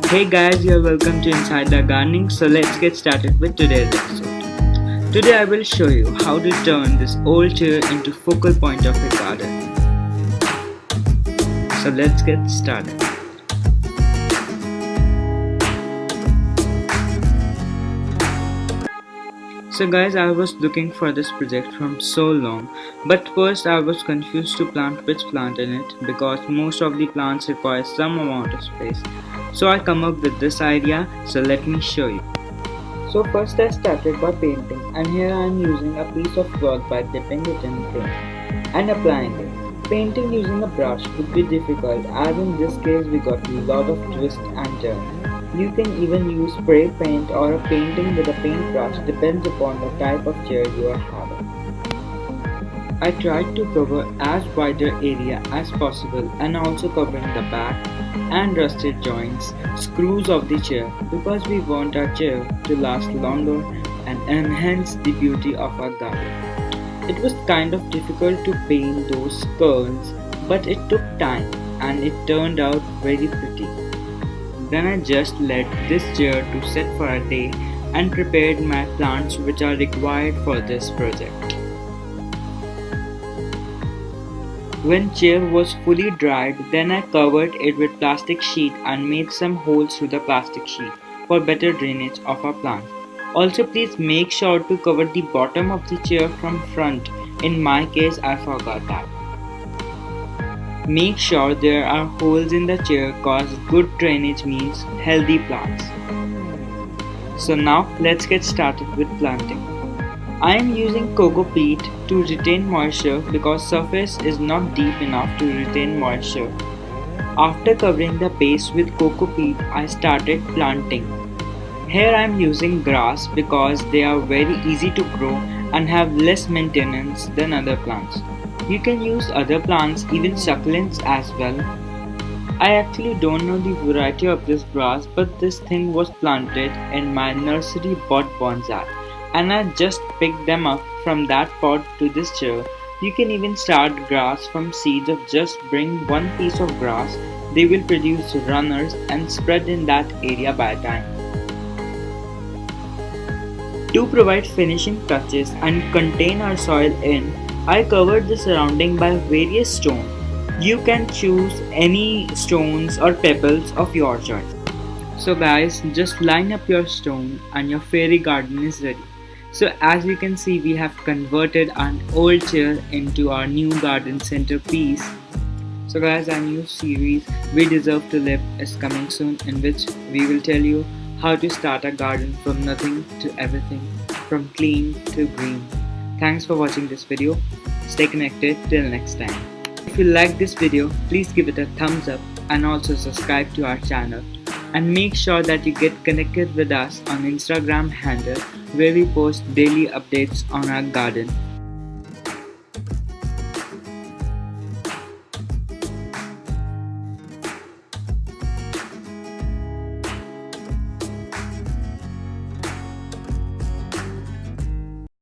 Hey guys, you're welcome to Inside the Gardening. So let's get started with today's episode. Today I will show you how to turn this old chair into focal point of your garden. So let's get started. So guys, I was looking for this project from so long, but first I was confused to plant which plant in it because most of the plants require some amount of space. So I come up with this idea, so let me show you. So first I started by painting, and here I am using a piece of cloth by dipping it in paint and applying it. Painting using a brush would be difficult as in this case we got a lot of twist and turn. You can even use spray paint or a painting with a paintbrush, depends upon the type of chair you are having. I tried to cover as wider area as possible and also covering the back and rusted joints, screws of the chair because we want our chair to last longer and enhance the beauty of our garden. It was kind of difficult to paint those curls, but it took time and it turned out very pretty. Then I just let this chair to set for a day and prepared my plants which are required for this project. When chair was fully dried, then I covered it with plastic sheet and made some holes through the plastic sheet for better drainage of our plants. Also please make sure to cover the bottom of the chair from front. In my case I forgot that. Make sure there are holes in the chair cause good drainage means healthy plants. So now let's get started with planting. I am using coco peat to retain moisture because surface is not deep enough to retain moisture. After covering the base with coco peat, I started planting. Here I am using grass because they are very easy to grow and have less maintenance than other plants. You can use other plants, even succulents as well. I actually don't know the variety of this grass, but this thing was planted in my nursery bought bonsai, and I just picked them up from that pot to this chair. You can even start grass from seeds of just bring one piece of grass. They will produce runners and spread in that area by time. To provide finishing touches and contain our soil in, I covered the surrounding by various stones. You can choose any stones or pebbles of your choice. So guys, just line up your stone and your fairy garden is ready. So as you can see, we have converted an old chair into our new garden centerpiece. So guys, our new series We Deserve to Live is coming soon, in which we will tell you how to start a garden from nothing to everything, from clean to green. Thanks for watching this video. Stay connected till next time. If you like this video, please give it a thumbs up and also subscribe to our channel. And make sure that you get connected with us on Instagram handle where we post daily updates on our garden.